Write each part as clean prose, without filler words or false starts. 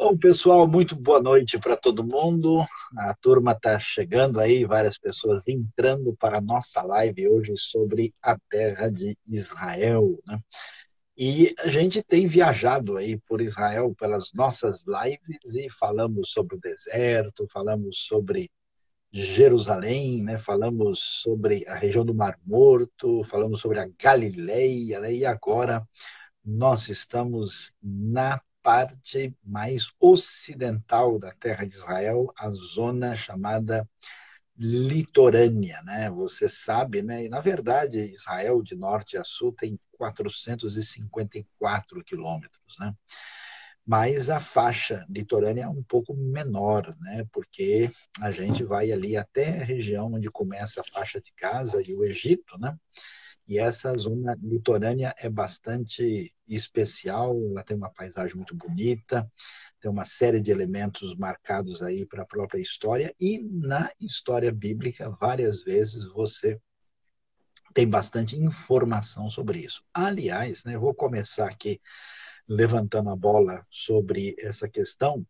Bom, pessoal, muito boa noite para todo mundo. A turma está chegando aí, várias pessoas entrando para a nossa live hoje sobre a terra de Israel, né? E a gente tem viajado aí por Israel pelas nossas lives e falamos sobre o deserto, falamos sobre Jerusalém, né? Falamos sobre a região do Mar Morto, falamos sobre a Galileia, né? E agora nós estamos na parte mais ocidental da terra de Israel, a zona chamada litorânea, né? Você sabe, né? E, na verdade, Israel, de norte a sul, tem 454 quilômetros, né? Mas a faixa litorânea é um pouco menor, né? Porque a gente vai ali até a região onde começa a faixa de Gaza e o Egito, né? E essa zona litorânea é bastante especial, ela tem uma paisagem muito bonita, tem uma série de elementos marcados aí para a própria história, e na história bíblica, várias vezes você tem bastante informação sobre isso. Aliás, né, eu vou começar aqui levantando a bola sobre essa questão,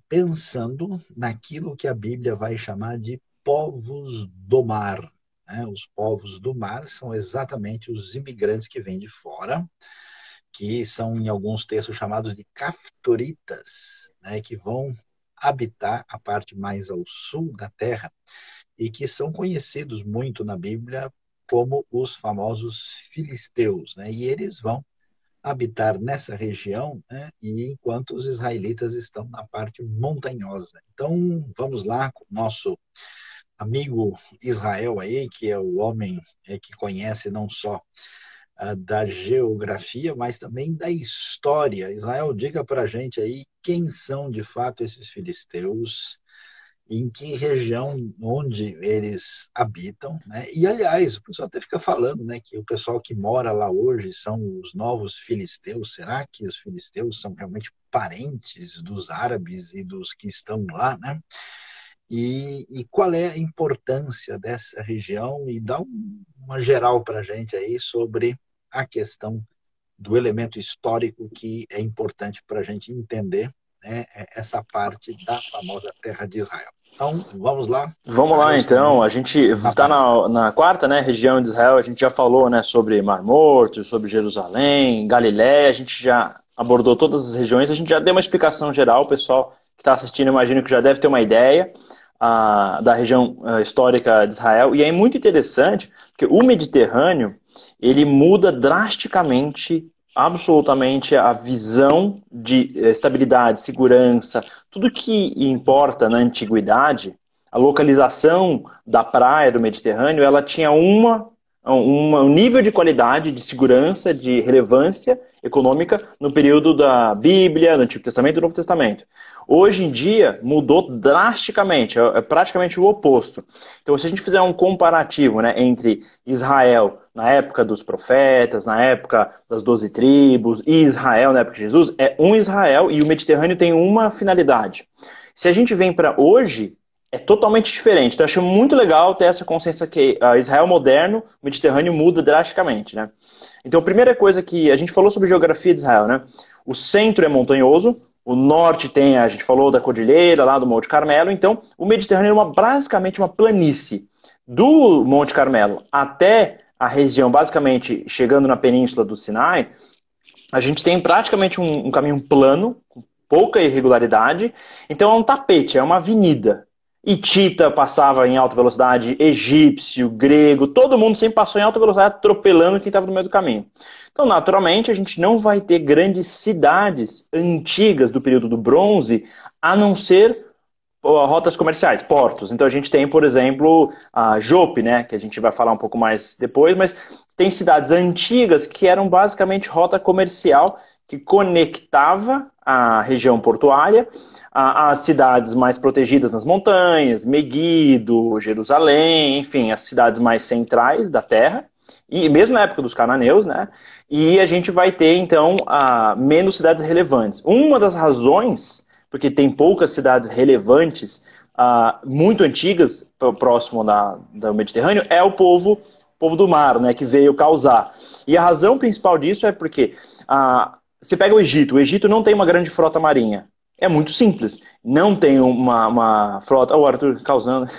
pensando naquilo que a Bíblia vai chamar de povos do mar, né? Os povos do mar são exatamente os imigrantes que vêm de fora, que são em alguns textos chamados de caftoritas, né? Que vão habitar a parte mais ao sul da terra e que são conhecidos muito na Bíblia como os famosos filisteus, né? E eles vão habitar nessa região, né, e enquanto os israelitas estão na parte montanhosa. Então, vamos lá com o nosso amigo Israel aí, que é o homem que conhece não só da geografia, mas também da história. Israel, diga para a gente aí quem são de fato esses filisteus, em que região onde eles habitam, né? E aliás, o pessoal até fica falando, né, que o pessoal que mora lá hoje são os novos filisteus. Será que os filisteus são realmente parentes dos árabes e dos que estão lá, né? E qual é a importância dessa região? E dá uma geral para a gente aí sobre a questão do elemento histórico que é importante para a gente entender, né, essa parte da famosa terra de Israel. Então, vamos lá. Vamos lá, Israel, seu então. A amigo, gente na está palavra. na quarta, né, região de Israel. A gente já falou, né, sobre Mar Morto, sobre Jerusalém, Galiléia. A gente já abordou todas as regiões. A gente já deu uma explicação geral. O pessoal que está assistindo, imagino que já deve ter uma ideia da região histórica de Israel. E é muito interessante porque o Mediterrâneo ele muda drasticamente, absolutamente a visão de estabilidade, segurança, tudo que importa na antiguidade. A localização da praia do Mediterrâneo, ela tinha um nível de qualidade, de segurança, de relevância econômica no período da Bíblia, do Antigo Testamento e do Novo Testamento. Hoje em dia, mudou drasticamente, é praticamente o oposto. Então, se a gente fizer um comparativo, né, entre Israel na época dos profetas, na época das 12 tribos, e Israel na época de Jesus, é um Israel e o Mediterrâneo tem uma finalidade. Se a gente vem para hoje, é totalmente diferente. Então, eu acho muito legal ter essa consciência que Israel moderno, o Mediterrâneo muda drasticamente, né? Então, a primeira coisa que a gente falou sobre geografia de Israel, né? O centro é montanhoso, o norte tem, a gente falou da cordilheira, lá do Monte Carmelo, então o Mediterrâneo é basicamente uma planície. Do Monte Carmelo até a região, basicamente chegando na península do Sinai, a gente tem praticamente um caminho plano, com pouca irregularidade, então é um tapete, é uma avenida. Hitita passava em alta velocidade, egípcio, grego, todo mundo sempre passou em alta velocidade atropelando quem estava no meio do caminho. Então, naturalmente, a gente não vai ter grandes cidades antigas do período do bronze, a não ser rotas comerciais, portos. Então, a gente tem, por exemplo, a Jope, né, que a gente vai falar um pouco mais depois, mas tem cidades antigas que eram basicamente rota comercial que conectava a região portuária às cidades mais protegidas nas montanhas, Meguido, Jerusalém, enfim, as cidades mais centrais da terra, e mesmo na época dos cananeus, né? E a gente vai ter, então, menos cidades relevantes. Uma das razões, porque tem poucas cidades relevantes, muito antigas, próximo do Mediterrâneo, é o povo do mar, né, que veio causar. E a razão principal disso é porque você pega o Egito não tem uma grande frota marinha. É muito simples. Não tem uma frota. O Arthur causando.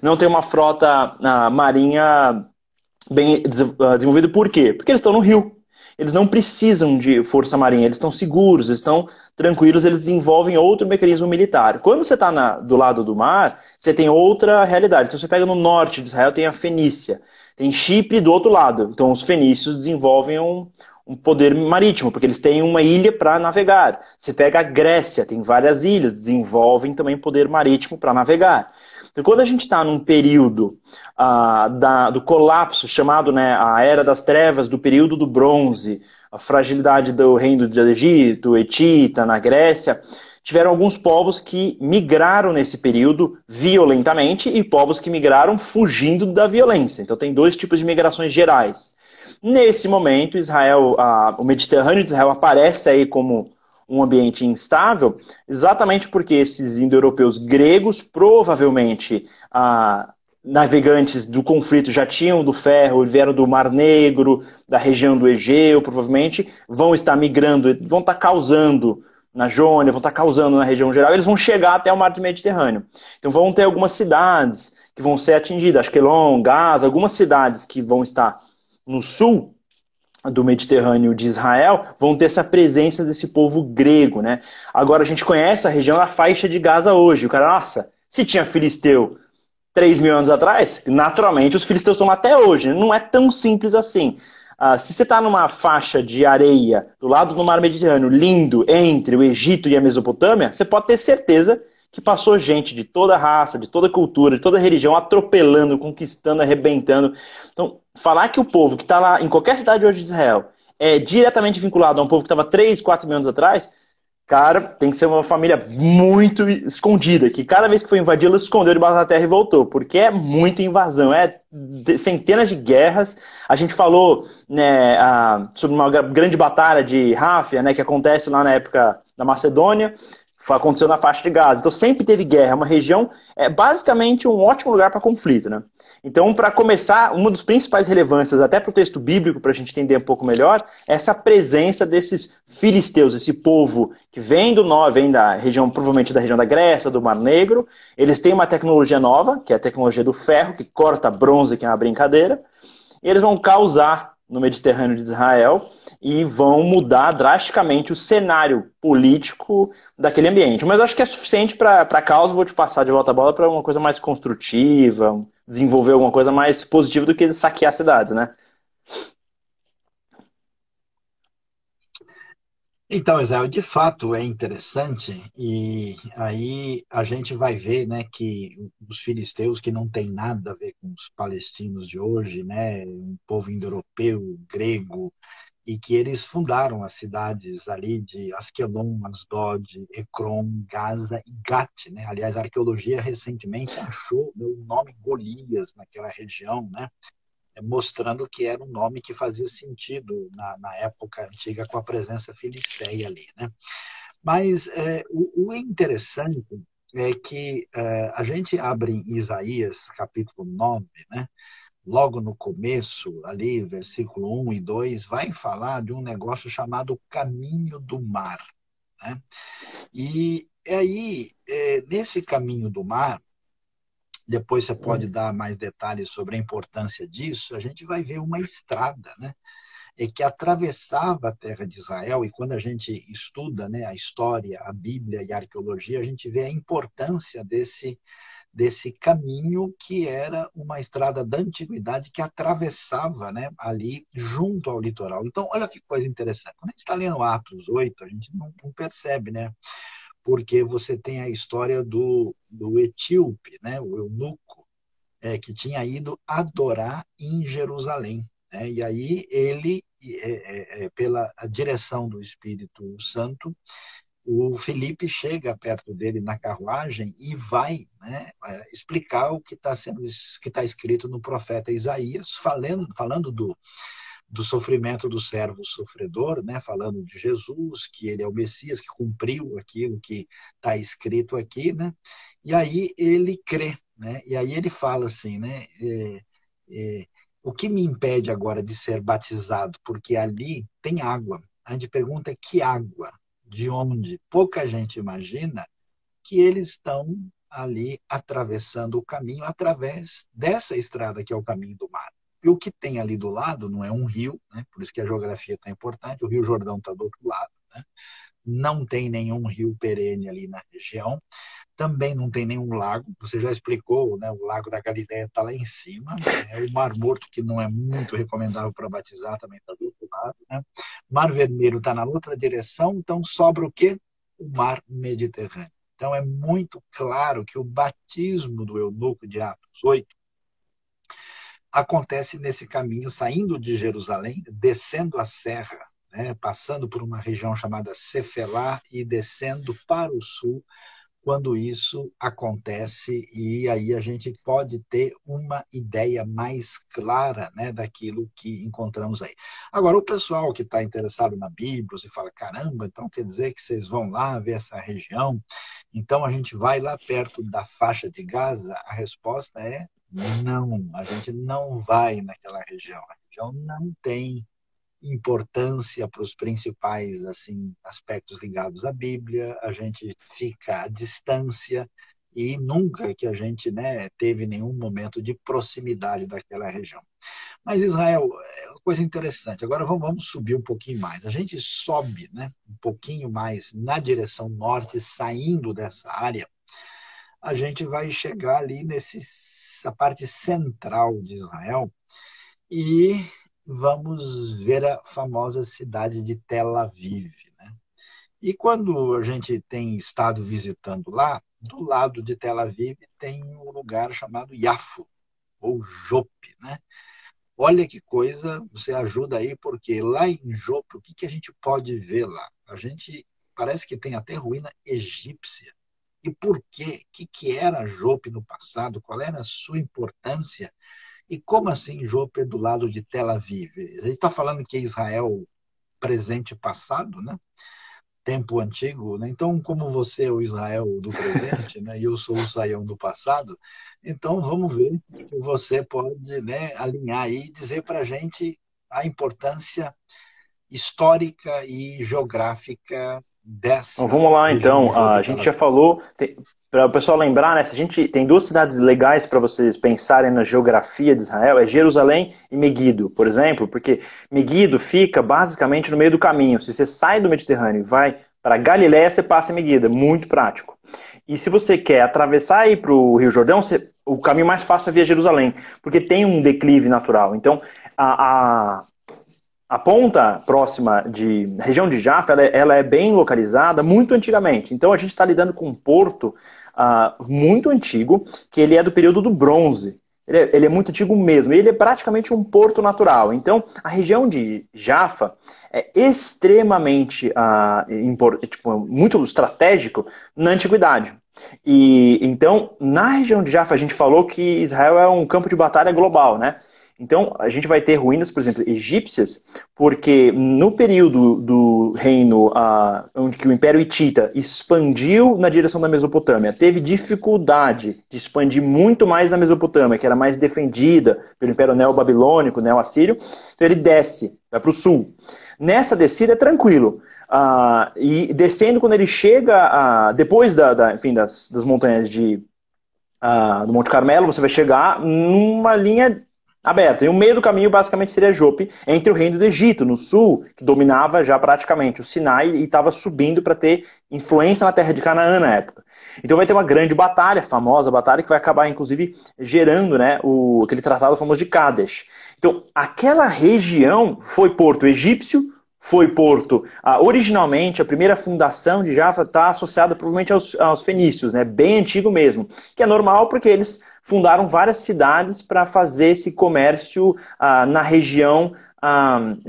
Não tem uma frota marinha bem desenvolvido. Por quê? Porque eles estão no rio. Eles não precisam de força marinha, eles estão seguros, eles estão tranquilos, eles desenvolvem outro mecanismo militar. Quando você está do lado do mar, você tem outra realidade. Então você pega no norte de Israel, tem a Fenícia, tem Chipre do outro lado. Então os fenícios desenvolvem um poder marítimo, porque eles têm uma ilha para navegar. Você pega a Grécia, tem várias ilhas, desenvolvem também poder marítimo para navegar. Então, quando a gente está num período do colapso, chamado, né, a Era das Trevas, do período do bronze, a fragilidade do reino do Egito, Etita, na Grécia, tiveram alguns povos que migraram nesse período violentamente e povos que migraram fugindo da violência. Então, tem dois tipos de migrações gerais. Nesse momento, Israel, o Mediterrâneo de Israel aparece aí como um ambiente instável, exatamente porque esses indo-europeus gregos, provavelmente navegantes do conflito já tinham do ferro, vieram do Mar Negro, da região do Egeu, provavelmente, vão estar migrando, vão estar causando na Jônia, vão estar causando na região geral, eles vão chegar até o Mar do Mediterrâneo. Então vão ter algumas cidades que vão ser atingidas, Ashkelon, Gaza, algumas cidades que vão estar no sul do Mediterrâneo de Israel, vão ter essa presença desse povo grego, né? Agora a gente conhece a região da faixa de Gaza hoje. O cara, nossa, se tinha filisteu 3.000 anos atrás, naturalmente os filisteus estão lá até hoje. Não é tão simples assim. Se você está numa faixa de areia do lado do mar Mediterrâneo, lindo, entre o Egito e a Mesopotâmia, você pode ter certeza que passou gente de toda raça, de toda cultura, de toda religião, atropelando, conquistando, arrebentando. Então, falar que o povo que está lá em qualquer cidade hoje de Israel é diretamente vinculado a um povo que estava 3, 4 mil anos atrás, cara, tem que ser uma família muito escondida, que cada vez que foi invadida, ela escondeu debaixo da terra e voltou, porque é muita invasão, é centenas de guerras. A gente falou, né, sobre uma grande batalha de Ráfia, né, que acontece lá na época da Macedônia, aconteceu na faixa de Gaza. Então sempre teve guerra, é uma região, basicamente um ótimo lugar para conflito, né? Então, para começar, uma das principais relevâncias, até para o texto bíblico, para a gente entender um pouco melhor, é essa presença desses filisteus, esse povo que vem vem da região, provavelmente da região da Grécia, do Mar Negro. Eles têm uma tecnologia nova, que é a tecnologia do ferro, que corta bronze, que é uma brincadeira, e eles vão causar no Mediterrâneo de Israel e vão mudar drasticamente o cenário político daquele ambiente. Mas eu acho que é suficiente para a causa. Vou te passar de volta a bola para uma coisa mais construtiva, desenvolver alguma coisa mais positiva do que saquear cidades, né? Então, Israel, de fato é interessante, e aí a gente vai ver, né, que os filisteus, que não tem nada a ver com os palestinos de hoje, né, um povo indo-europeu, grego, e que eles fundaram as cidades ali de Asquelon, Asdod, Ecrom, Gaza e Gat, né? Aliás, a arqueologia recentemente achou o nome Golias naquela região, né? Mostrando que era um nome que fazia sentido na época antiga com a presença filisteia ali, né? Mas o interessante é que a gente abre em Isaías capítulo 9, né? Logo no começo, ali, versículo 1 e 2, vai falar de um negócio chamado caminho do mar, né? E aí, nesse caminho do mar, depois você pode dar mais detalhes sobre a importância disso, a gente vai ver uma estrada, né? Que atravessava a terra de Israel, e quando a gente estuda, né, a história, a Bíblia e a arqueologia, a gente vê a importância desse caminho que era uma estrada da antiguidade que atravessava, né, ali junto ao litoral. Então, olha que coisa interessante. Quando a gente está lendo Atos 8, a gente não percebe, né? Porque você tem a história do etíope, né, o eunuco, que tinha ido adorar em Jerusalém, né? E aí ele, pela direção do Espírito Santo, o Felipe chega perto dele na carruagem e vai, né, explicar o que está que está escrito no profeta Isaías, falando do sofrimento do servo sofredor, né, falando de Jesus, que ele é o Messias, que cumpriu aquilo que está escrito aqui, né, e aí ele crê, né, e aí ele fala assim, né, o que me impede agora de ser batizado? Porque ali tem água. a gente pergunta que água, de onde? Pouca gente imagina que eles estão ali atravessando o caminho através dessa estrada que é o caminho do mar. E o que tem ali do lado não é um rio, né? Por isso que a geografia está importante, o Rio Jordão está do outro lado, né? Não tem nenhum rio perene ali na região, também não tem nenhum lago, você já explicou, né? O Lago da Galileia está lá em cima, né? O Mar Morto, que não é muito recomendável para batizar, também está do outro lado, né? Mar Vermelho está na outra direção, então sobra o quê? O Mar Mediterrâneo. Então é muito claro que o batismo do eunuco de Atos 8 acontece nesse caminho, saindo de Jerusalém, descendo a serra, né, passando por uma região chamada Cefelá e descendo para o sul, quando isso acontece, e aí a gente pode ter uma ideia mais clara, né, daquilo que encontramos aí. Agora, o pessoal que está interessado na Bíblia, você fala, caramba, então quer dizer que vocês vão lá ver essa região, então a gente vai lá perto da faixa de Gaza? A resposta é não, a gente não vai naquela região. A região não tem importância para os principais assim aspectos ligados à Bíblia, a gente fica à distância e nunca que a gente, né, teve nenhum momento de proximidade daquela região. Mas Israel, é uma coisa interessante. Agora vamos subir um pouquinho mais. A gente sobe, né, um pouquinho mais na direção norte, saindo dessa área, a gente vai chegar ali nessa parte central de Israel e vamos ver a famosa cidade de Tel Aviv, né? E quando a gente tem estado visitando lá, do lado de Tel Aviv tem um lugar chamado Yafo, ou Jope, né? Olha que coisa, você ajuda aí, porque lá em Jope, o que que a gente pode ver lá? A gente parece que tem até ruína egípcia. E por quê? O que que era Jope no passado? Qual era a sua importância? E como assim Jope é do lado de Tel Aviv? A gente está falando que é Israel presente e passado, né? Tempo antigo, né? Então, como você é o Israel do presente, né? E eu sou o Saião do passado, então vamos ver se você pode, né, alinhar aí e dizer para a gente a importância histórica e geográfica Então, dessa vamos lá, região de então. Jope A e Tel gente já Aviv. falou, para o pessoal lembrar, né? Se a gente tem duas cidades legais para vocês pensarem na geografia de Israel, é Jerusalém e Meguido, por exemplo, porque Meguido fica basicamente no meio do caminho. Se você sai do Mediterrâneo e vai para Galiléia, você passa em Meguido, é muito prático. E se você quer atravessar aí para o Rio Jordão, o caminho mais fácil é via Jerusalém, porque tem um declive natural. Então, a ponta próxima de região de Jaffa, ela é bem localizada muito antigamente. Então a gente está lidando com um porto muito antigo, que ele é do período do Bronze. Ele é muito antigo mesmo. Ele é praticamente um porto natural. Então a região de Jaffa é extremamente muito estratégico na antiguidade. E então na região de Jaffa a gente falou que Israel é um campo de batalha global, né? Então, a gente vai ter ruínas, por exemplo, egípcias, porque no período do reino onde que o Império Hitita expandiu na direção da Mesopotâmia, teve dificuldade de expandir muito mais na Mesopotâmia, que era mais defendida pelo Império Neo-Babilônico, Neo-Assírio, então ele desce, vai para o sul. Nessa descida é tranquilo. E descendo, quando ele chega, depois das montanhas do Monte Carmelo, você vai chegar numa linha aberta. E o meio do caminho basicamente seria Jope, entre o reino do Egito, no sul, que dominava já praticamente o Sinai e estava subindo para ter influência na terra de Canaã na época. Então vai ter uma grande batalha, famosa batalha, que vai acabar inclusive gerando, né, aquele tratado famoso de Cádiz. Então aquela região foi porto egípcio, foi porto. Originalmente, a primeira fundação de Jaffa está associada provavelmente aos fenícios, né? Bem antigo mesmo, que é normal porque eles fundaram várias cidades para fazer esse comércio na região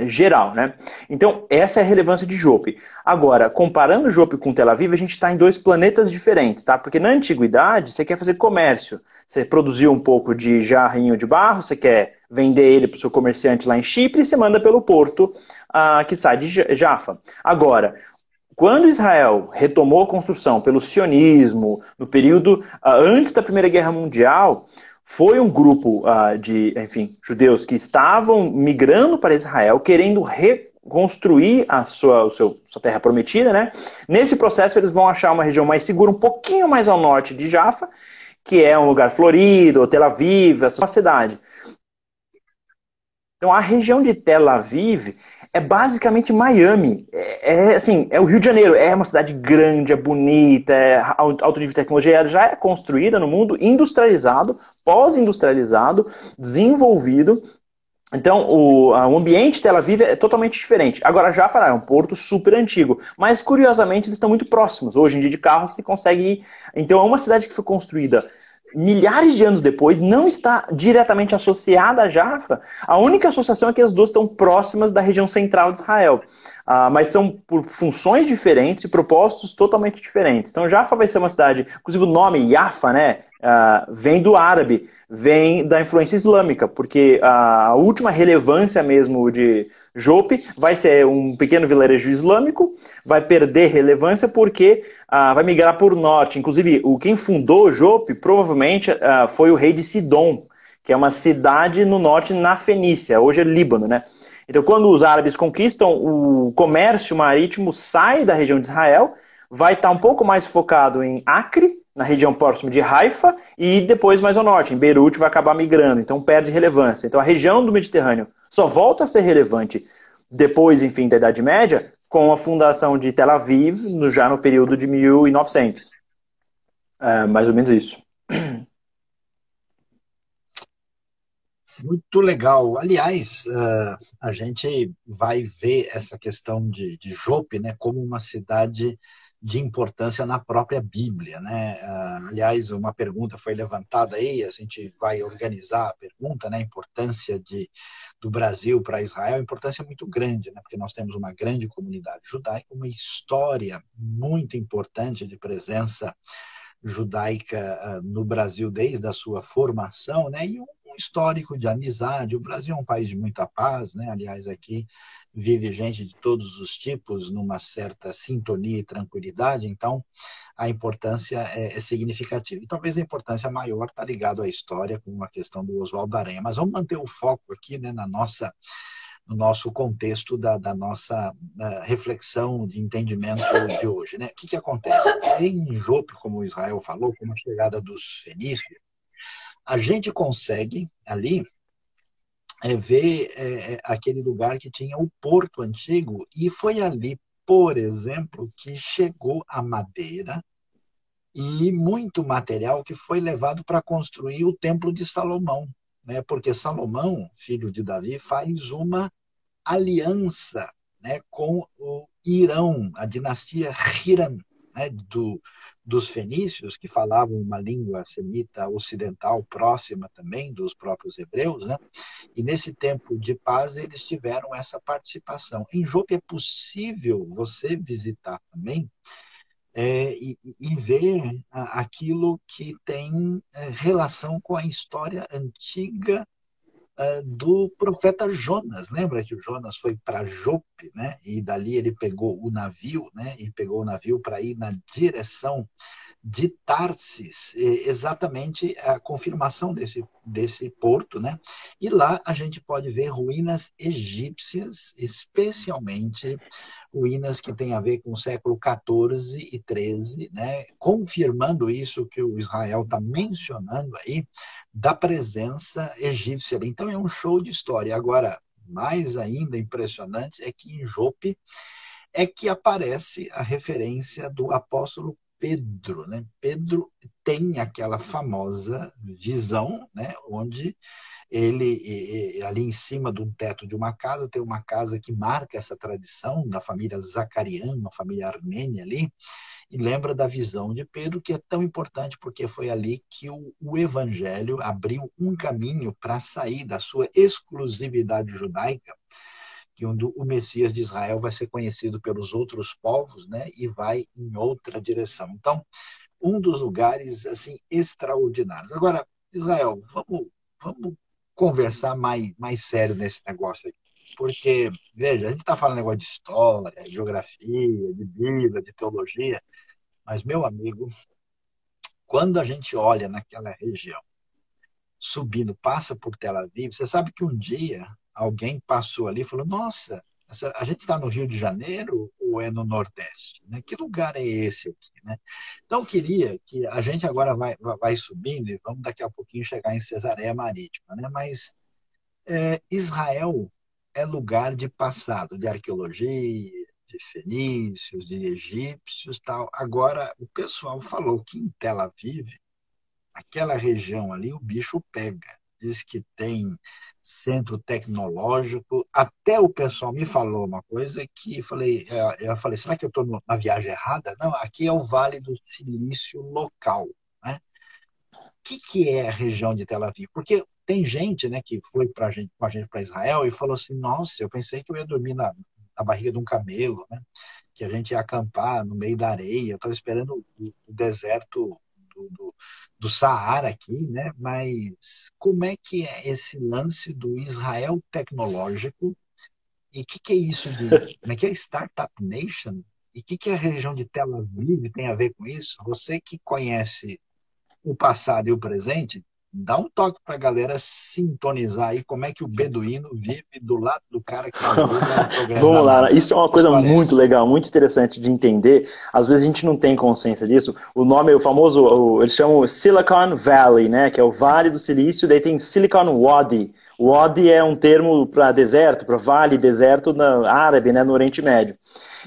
geral, né? Então, essa é a relevância de Jope. Agora, comparando Jope com Tel Aviv, a gente está em dois planetas diferentes, tá? Porque na antiguidade, você quer fazer comércio. Você produziu um pouco de jarrinho de barro, você quer vender ele para o seu comerciante lá em Chipre e você manda pelo porto que sai de Jaffa. Agora, quando Israel retomou a construção pelo sionismo, no período antes da Primeira Guerra Mundial, foi um grupo de judeus que estavam migrando para Israel, querendo construir sua terra prometida, né? Nesse processo eles vão achar uma região mais segura, um pouquinho mais ao norte de Jaffa, que é um lugar florido, Tel Aviv, essa cidade. Então a região de Tel Aviv é basicamente Miami. Assim, é o Rio de Janeiro. É uma cidade grande, é bonita, é alto nível de tecnologia. Ela já é construída no mundo industrializado, pós-industrializado, desenvolvido. Então, o ambiente de Tel Aviv é totalmente diferente. Agora, Jaffa é um porto super antigo, mas curiosamente eles estão muito próximos. Hoje em dia, de carro, você consegue ir. Então, é uma cidade que foi construída milhares de anos depois, não está diretamente associada a Jaffa. A única associação é que as duas estão próximas da região central de Israel. Mas são por funções diferentes e propósitos totalmente diferentes. Então, Jaffa vai ser uma cidade, inclusive o nome Jaffa, né, vem do árabe, vem da influência islâmica, porque a última relevância mesmo de Jope vai ser um pequeno vilarejo islâmico, vai perder relevância porque vai migrar para o norte. Inclusive, quem fundou Jope provavelmente foi o rei de Sidom, que é uma cidade no norte na Fenícia, hoje é Líbano, né? Então, quando os árabes conquistam, o comércio marítimo sai da região de Israel, vai estar um pouco mais focado em Acre, na região próxima de Haifa, e depois mais ao norte, em Beirute, vai acabar migrando, então perde relevância. Então, a região do Mediterrâneo só volta a ser relevante depois, enfim, da Idade Média, com a fundação de Tel Aviv, já no período de 1900. Mais ou menos isso. Muito legal. Aliás, a gente vai ver essa questão de Jope, né, como uma cidade de importância na própria Bíblia, né? Aliás, uma pergunta foi levantada aí, a gente vai organizar a pergunta, né? A importância do Brasil para Israel, importância muito grande, né? Porque nós temos uma grande comunidade judaica, uma história muito importante de presença judaica no Brasil desde a sua formação, né? E um histórico de amizade. O Brasil é um país de muita paz, né? Aliás, aqui vive gente de todos os tipos numa certa sintonia e tranquilidade, então a importância é significativa. E talvez a importância maior está ligada à história, com a questão do Oswaldo Aranha. Mas vamos manter o foco aqui, né, no nosso contexto da nossa reflexão de entendimento de hoje. Né? O que acontece? Em Jope, como o Israel falou, com a chegada dos fenícios, a gente consegue ali ver aquele lugar que tinha o porto antigo, e foi ali, por exemplo, que chegou a madeira e muito material que foi levado para construir o Templo de Salomão, né? Porque Salomão, filho de Davi, faz uma aliança, né, com o Irão, a dinastia Hiram, né, dos fenícios, que falavam uma língua semita ocidental próxima também dos próprios hebreus, né? E nesse tempo de paz eles tiveram essa participação. Em Jope é possível você visitar também e ver aquilo que tem relação com a história antiga do profeta Jonas. Lembra que o Jonas foi para Jope, né? E dali ele pegou o navio, né? E pegou o navio para ir na direção de Tarsis, exatamente a confirmação desse porto, né? E lá a gente pode ver ruínas egípcias, especialmente ruínas que têm a ver com o século XIV e XIII, né? Confirmando isso que o Israel está mencionando aí, da presença egípcia ali. Então é um show de história. Agora, mais ainda impressionante é que em Jope é que aparece a referência do apóstolo Pedro, né? Pedro tem aquela famosa visão, né? Onde ele, ali em cima de um teto de uma casa, tem uma casa que marca essa tradição da família Zacariana, uma família armênia ali, e lembra da visão de Pedro, que é tão importante porque foi ali que o evangelho abriu um caminho para sair da sua exclusividade judaica, que o Messias de Israel vai ser conhecido pelos outros povos, né, e vai em outra direção. Então, um dos lugares assim extraordinários. Agora, Israel, vamos conversar mais sério nesse negócio aqui. Porque, veja, a gente está falando negócio de história, de geografia, de Bíblia, de teologia, mas, meu amigo, quando a gente olha naquela região, subindo, passa por Tel Aviv, você sabe que um dia alguém passou ali e falou: nossa, A gente está no Rio de Janeiro ou é no Nordeste? Né? Que lugar é esse aqui? Né? Então, eu queria que a gente agora vai subindo e vamos daqui a pouquinho chegar em Cesareia Marítima. Né? Mas Israel é lugar de passado, de arqueologia, de fenícios, de egípcios, tal. Agora, o pessoal falou que em Tel Aviv, aquela região ali, o bicho pega. Diz que tem centro tecnológico. Até o pessoal me falou uma coisa que eu falei, será que eu estou na viagem errada? Não, aqui é o Vale do Silício local. Né? Que é a região de Tel Aviv? Porque tem gente, né, que foi com a gente para Israel e falou assim, nossa, eu pensei que eu ia dormir na barriga de um camelo, né? Que a gente ia acampar no meio da areia. Eu estava esperando o deserto do Saara aqui, né? Mas como é que é esse lance do Israel tecnológico? E o que é isso como é que é Startup Nation? E que a região de Tel Aviv tem a ver com isso? Você que conhece o passado e o presente, dá um toque para a galera sintonizar aí como é que o beduíno vive do lado do cara que ajuda o progresso da Vamos lá, NASA. isso é uma Que coisa história é muito essa? legal, muito interessante de entender. Às vezes a gente não tem consciência disso. O nome é o famoso, eles chamam Silicon Valley, né? Que é o Vale do Silício, daí tem Silicon Wadi. Wadi é um termo para deserto, para vale, deserto árabe, né, no Oriente Médio.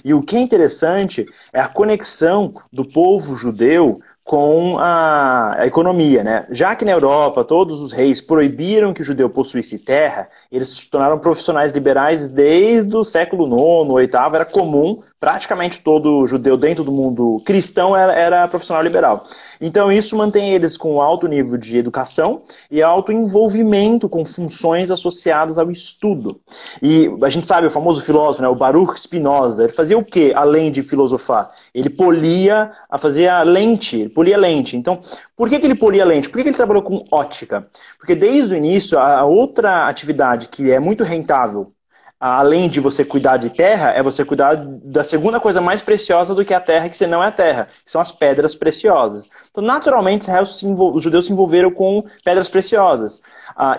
E o que é interessante é a conexão do povo judeu com a economia, né? Já que na Europa todos os reis proibiram que o judeu possuísse terra, eles se tornaram profissionais liberais desde o século IX, VIII, era comum, praticamente todo judeu dentro do mundo cristão era profissional liberal. Então isso mantém eles com alto nível de educação e alto envolvimento com funções associadas ao estudo. E a gente sabe, o famoso filósofo, né, o Baruch Spinoza, ele fazia o quê além de filosofar? Ele fazia lente, ele polia lente. Então, por que ele polia lente? Por que ele trabalhou com ótica? Porque desde o início, a outra atividade que é muito rentável, além de você cuidar de terra, é você cuidar da segunda coisa mais preciosa do que a terra, que senão é a terra, que são as pedras preciosas. Então, naturalmente, os judeus se envolveram com pedras preciosas.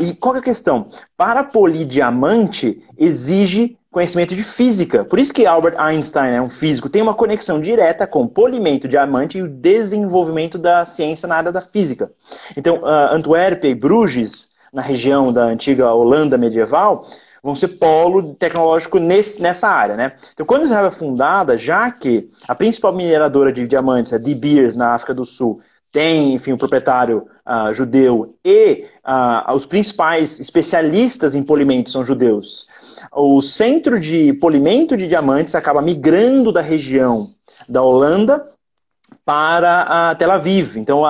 E qual é a questão? Para polir diamante, exige conhecimento de física. Por isso que Albert Einstein é um físico, tem uma conexão direta com o polimento de diamante e o desenvolvimento da ciência na área da física. Então, Antuérpia e Bruges, na região da antiga Holanda medieval, vão ser polo tecnológico nessa área, né? Então, quando Israel é fundada, já que a principal mineradora de diamantes, a De Beers, na África do Sul, tem, enfim, o proprietário judeu e os principais especialistas em polimento são judeus. O centro de polimento de diamantes acaba migrando da região da Holanda para a Tel Aviv. Então,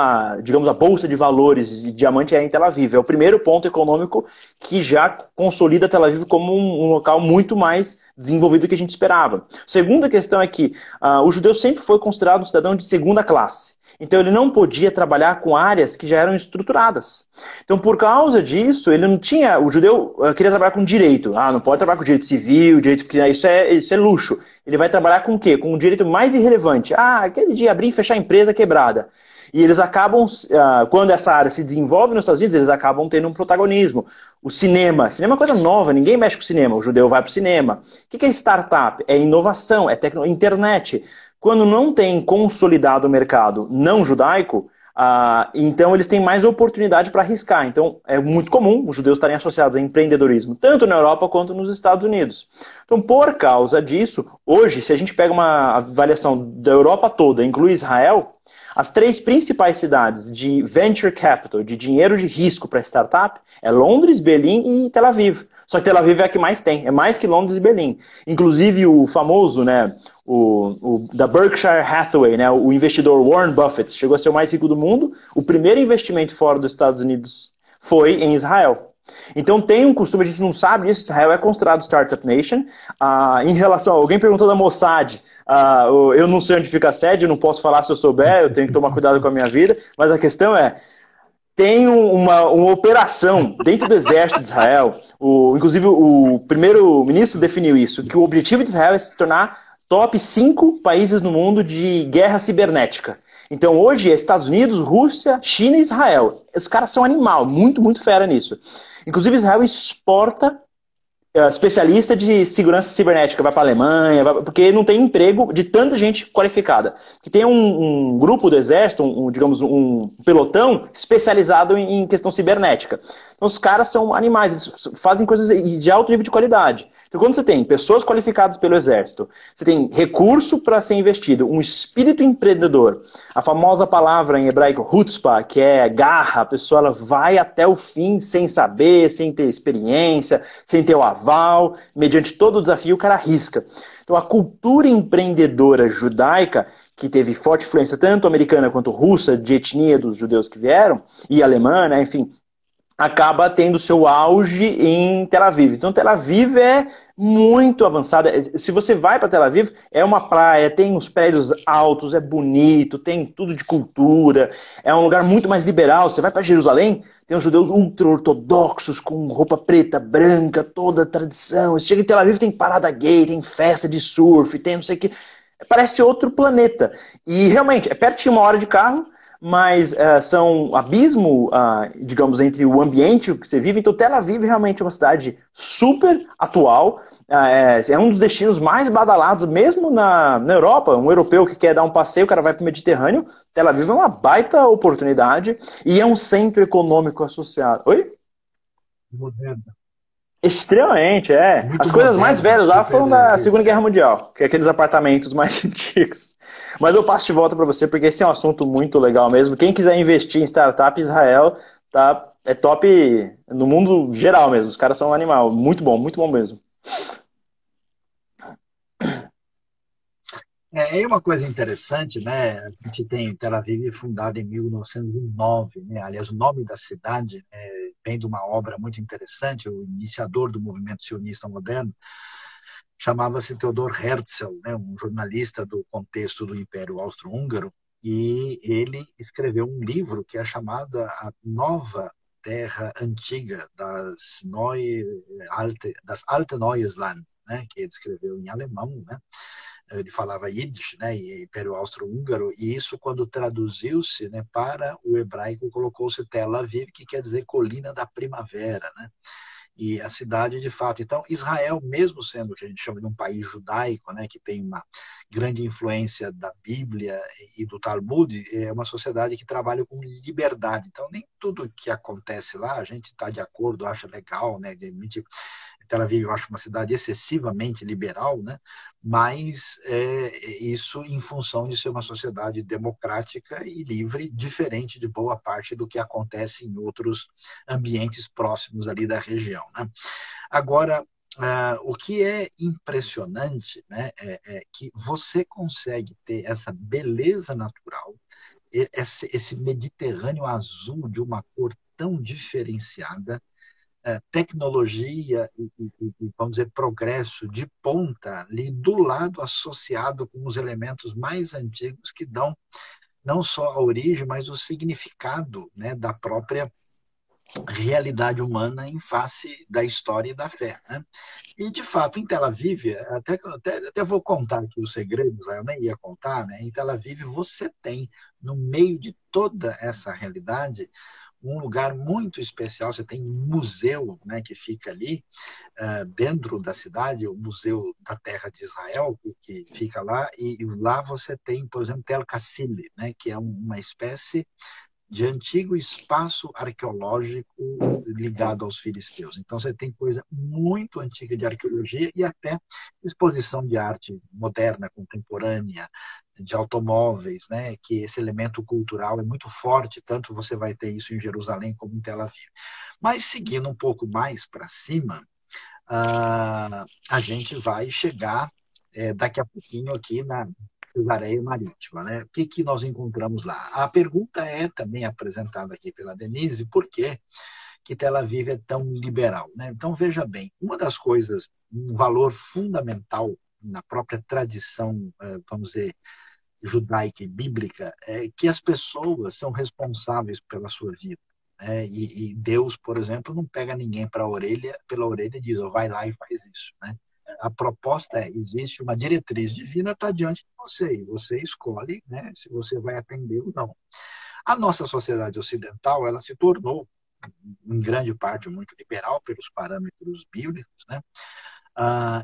digamos, a bolsa de valores de diamante é em Tel Aviv. É o primeiro ponto econômico que já consolida Tel Aviv como um local muito mais desenvolvido do que a gente esperava. Segunda questão é que o judeu sempre foi considerado um cidadão de segunda classe. Então ele não podia trabalhar com áreas que já eram estruturadas. Então por causa disso, ele não tinha... O judeu queria trabalhar com direito. Não pode trabalhar com direito civil, direito criminal, isso é luxo. Ele vai trabalhar com o quê? Com o direito mais irrelevante. Aquele de abrir e fechar a empresa quebrada. E eles acabam, quando essa área se desenvolve nos Estados Unidos, eles acabam tendo um protagonismo. O cinema é uma coisa nova, ninguém mexe com o cinema, o judeu vai para o cinema. O que é startup? É inovação, é internet. Quando não tem consolidado o mercado não judaico, então eles têm mais oportunidade para arriscar. Então é muito comum os judeus estarem associados a empreendedorismo, tanto na Europa quanto nos Estados Unidos. Então, por causa disso, hoje, se a gente pega uma avaliação da Europa toda, inclui Israel, as 3 principais cidades de venture capital, de dinheiro de risco para startup, é Londres, Berlim e Tel Aviv. Só que Tel Aviv é a que mais tem, é mais que Londres e Berlim. Inclusive o famoso, né, da Berkshire Hathaway, né, o investidor Warren Buffett, chegou a ser o mais rico do mundo. O primeiro investimento fora dos Estados Unidos foi em Israel. Então tem um costume, a gente não sabe disso, Israel é considerado Startup Nation. Em relação, alguém perguntou da Mossad, eu não sei onde fica a sede, eu não posso falar se eu souber, eu tenho que tomar cuidado com a minha vida, mas a questão é, tem uma operação dentro do exército de Israel, inclusive o primeiro-ministro definiu isso, que o objetivo de Israel é se tornar top 5 países no mundo de guerra cibernética. Então hoje é Estados Unidos, Rússia, China e Israel. Os caras são animal, muito, muito fera nisso. Inclusive Israel exporta especialista de segurança cibernética, vai para a Alemanha, porque não tem emprego de tanta gente qualificada. Que tem um grupo do exército, digamos, um pelotão especializado em questão cibernética. Então os caras são animais, eles fazem coisas de alto nível de qualidade. Então quando você tem pessoas qualificadas pelo exército, você tem recurso para ser investido, um espírito empreendedor, a famosa palavra em hebraico chutzpah, que é garra, a pessoa ela vai até o fim sem saber, sem ter experiência, sem ter o aval, mediante todo o desafio o cara arrisca. Então a cultura empreendedora judaica, que teve forte influência tanto americana quanto russa, de etnia dos judeus que vieram, e alemã, né, enfim, acaba tendo seu auge em Tel Aviv. Então, Tel Aviv é muito avançada. Se você vai para Tel Aviv, é uma praia, tem uns prédios altos, é bonito, tem tudo de cultura, é um lugar muito mais liberal. Você vai para Jerusalém, tem os judeus ultra-ortodoxos, com roupa preta, branca, toda a tradição. Você chega em Tel Aviv, tem parada gay, tem festa de surf, tem não sei o que. Parece outro planeta. E, realmente, é perto de 1 hora de carro, mas são abismo, digamos, entre o ambiente que você vive. Então, Tel Aviv realmente é uma cidade super atual, é um dos destinos mais badalados, mesmo na Europa. Um europeu que quer dar um passeio, o cara vai para o Mediterrâneo, Tel Aviv é uma baita oportunidade e é um centro econômico associado. Oi? Moderna. Extremamente, é. Muito As coisas mais moderna, velhas lá foram da super. Segunda Guerra Mundial, que é aqueles apartamentos mais antigos. Mas eu passo de volta para você, porque esse é um assunto muito legal mesmo. Quem quiser investir em startup, Israel é top no mundo geral mesmo. Os caras são um animal. Muito bom mesmo. É uma coisa interessante, né? A gente tem Tel Aviv fundada em 1909, né? Aliás, o nome da cidade vem de uma obra muito interessante. O iniciador do movimento sionista moderno chamava-se Theodor Herzl, né? Um jornalista do contexto do Império Austro-Húngaro, e ele escreveu um livro que é chamada A Nova Terra Antiga das Alte Neues Land, né? Que ele escreveu em alemão, né? Ele falava Yiddish, né, e Império Austro-Húngaro, e isso, quando traduziu-se, né, para o hebraico, colocou-se Tel Aviv, que quer dizer colina da primavera, né? E a cidade, de fato. Então, Israel, mesmo sendo o que a gente chama de um país judaico, né, que tem uma grande influência da Bíblia e do Talmud, é uma sociedade que trabalha com liberdade. Então, nem tudo que acontece lá a gente está de acordo, acha legal, né? Tel Aviv eu acho uma cidade excessivamente liberal, né? Mas isso em função de ser uma sociedade democrática e livre, diferente de boa parte do que acontece em outros ambientes próximos ali da região, né? Agora, o que é impressionante, né, é que você consegue ter essa beleza natural, esse Mediterrâneo azul de uma cor tão diferenciada, tecnologia vamos dizer, progresso de ponta ali do lado associado com os elementos mais antigos que dão não só a origem, mas o significado, né, da própria realidade humana em face da história e da fé, né? E, de fato, em Tel Aviv, até vou contar aqui os segredos, eu nem ia contar, né? Em Tel Aviv você tem, no meio de toda essa realidade, um lugar muito especial. Você tem um museu, né, que fica ali dentro da cidade, o Museu da Terra de Israel, que fica lá, e lá você tem, por exemplo, Tel Kassili, né, que é uma espécie de antigo espaço arqueológico ligado aos filisteus. Então você tem coisa muito antiga de arqueologia e até exposição de arte moderna, contemporânea, de automóveis, né? Que esse elemento cultural é muito forte, tanto você vai ter isso em Jerusalém como em Tel Aviv. Mas seguindo um pouco mais para cima, a gente vai chegar daqui a pouquinho aqui na Cesareia Marítima, né? O que nós encontramos lá? A pergunta é também apresentada aqui pela Denise: por que Tel Aviv é tão liberal, né? Então, veja bem, uma das coisas, um valor fundamental na própria tradição, vamos dizer, judaica e bíblica, é que as pessoas são responsáveis pela sua vida. E Deus, por exemplo, não pega ninguém pela orelha e diz, oh, vai lá e faz isso, né? A proposta existe uma diretriz divina, está diante de você, e você escolhe, né, se você vai atender ou não. A nossa sociedade ocidental, ela se tornou em grande parte, muito liberal pelos parâmetros bíblicos, né?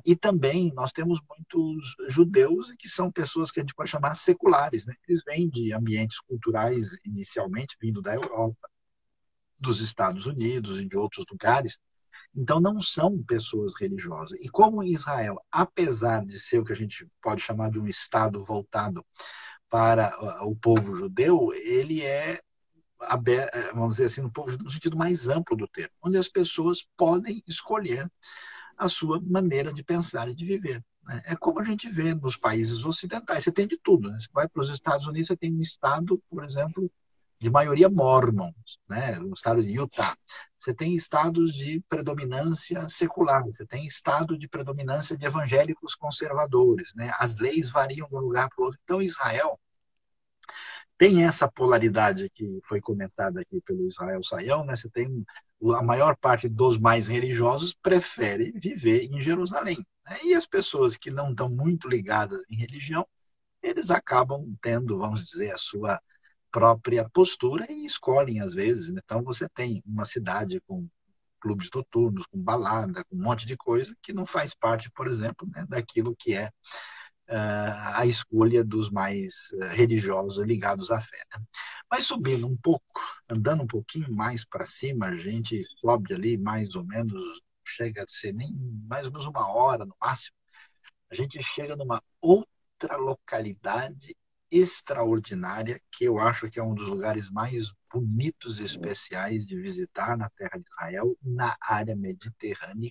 E também nós temos muitos judeus que são pessoas que a gente pode chamar seculares, né? Eles vêm de ambientes culturais, inicialmente, vindo da Europa, dos Estados Unidos e de outros lugares, então não são pessoas religiosas. E como Israel, apesar de ser o que a gente pode chamar de um Estado voltado para o povo judeu, ele é, vamos dizer assim, no sentido mais amplo do termo, onde as pessoas podem escolher a sua maneira de pensar e de viver. É como a gente vê nos países ocidentais, você tem de tudo. Né? Você vai para os Estados Unidos, você tem um estado, por exemplo, de maioria mormon, né? No estado de Utah. Você tem estados de predominância secular, você tem estado de predominância de evangélicos conservadores, né? As leis variam de um lugar para o outro. Então, Israel tem essa polaridade que foi comentada aqui pelo Israel Sayão, né? Você tem a maior parte dos mais religiosos prefere viver em Jerusalém, né? E as pessoas que não estão muito ligadas em religião, eles acabam tendo, vamos dizer, a sua própria postura e escolhem às vezes. Então você tem uma cidade com clubes noturnos, com balada, com um monte de coisa que não faz parte, por exemplo, né, daquilo que é a escolha dos mais religiosos ligados à fé. Né? Mas subindo um pouco, andando um pouquinho mais para cima, a gente sobe ali mais ou menos, chega a ser nem mais ou menos uma hora no máximo, a gente chega numa outra localidade extraordinária, que eu acho que é um dos lugares mais bonitos e especiais de visitar na terra de Israel, na área mediterrânea,